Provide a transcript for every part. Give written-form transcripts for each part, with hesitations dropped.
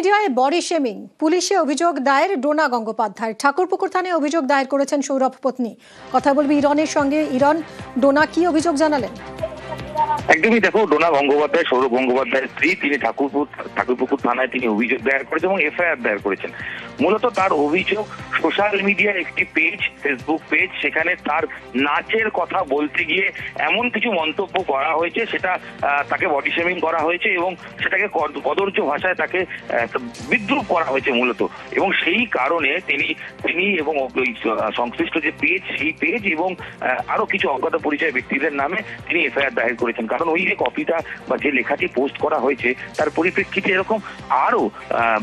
মিডিয়ায় body shaming, পুলিশে অভিযোগ দায়ের ডোনা গঙ্গোপাধ্যায়। ঠাকুরপুকুর থানায় অভিযোগ দায়ের করেছেন সৌরভ পত্নী। কথা বলবি ইরনের সঙ্গে। ইরন, ডোনা কি অভিযোগ জানালেন? একদমই দেখো, ডোনা গঙ্গোপাধ্যায়, সৌরভ গঙ্গোপাধ্যায়ের স্ত্রী, তিনি ঠাকুরপুকুর থানায় তিনি অভিযোগ দায়ের করেছেন এবং এফআইআর দায়ের করেছেন। মূলত তার অভিযোগ, সোশ্যাল মিডিয়ার একটি পেজ, ফেসবুক পেজ, সেখানে তার নাচের কথা বলতে গিয়ে এমন কিছু মন্তব্য করা হয়েছে, সেটা তাকে বডি শেমিং করা হয়েছে এবং সেটাকে কদর্য ভাষায় তাকে বিদ্রুপ করা হয়েছে মূলত। এবং সেই কারণে তিনি এবং সংশ্লিষ্ট যে পেজ, সেই পেজ এবং আরো কিছু অজ্ঞাত পরিচয় ব্যক্তিদের নামে তিনি এফআইআর দায়ের করেছেন। কারণ ওই যে কপিটা বা যে লেখাটি পোস্ট করা হয়েছে, তার পরিপ্রেক্ষিতে এরকম আরো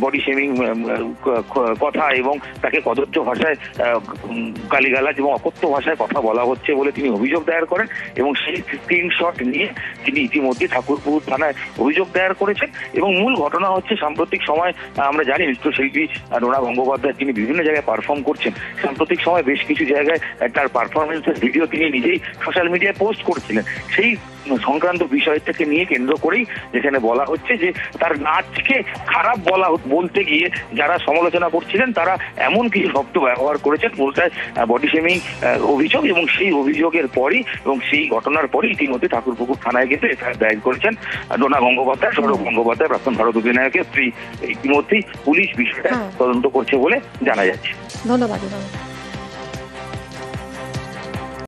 বডি শেমিং কথা এবং তাকে কদর্য ভাষায় গালিগালাজ এবং অকথ্য ভাষায় কথা বলা হচ্ছে বলে তিনি অভিযোগ দায়ের করেন এবং সেই স্ক্রিনশট নিয়ে তিনি ইতিমধ্যে ঠাকুরপুকুর থানায় অভিযোগ দায়ের করেছেন। এবং মূল ঘটনা হচ্ছে, সাম্প্রতিক সময় আমরা জানি নৃত্যশিল্পী ডোনা গঙ্গোপাধ্যায় তিনি বিভিন্ন জায়গায় পারফর্ম করছেন। সাম্প্রতিক সময় বেশ কিছু জায়গায় তার পারফরমেন্সের ভিডিও তিনি নিজেই সোশ্যাল মিডিয়ায় পোস্ট করছিলেন। সেই সংক্রান্ত বিষয়টাকে নিয়ে কেন্দ্র করেই যেখানে বলা হচ্ছে যে তার নাচকে খারাপ বলতে গিয়ে যারা সমালোচনা করছিলেন তারা এমন কিছু শব্দ ব্যবহার করেছেন, বলতে বডি শেমিং অভিযোগ। এবং সেই অভিযোগের পরই এবং সেই ঘটনার পরই ইতিমধ্যে ঠাকুরপুকুর থানায় গিয়ে এফআইআর দায়ের করেছেন ডোনা গঙ্গোপাধ্যায়, সৌরভ গঙ্গোপাধ্যায়, প্রাক্তন ভারত অধিনায়কের স্ত্রী। ইতিমধ্যেই পুলিশ বিষয়টা তদন্ত করছে বলে জানা যাচ্ছে। ধন্যবাদ।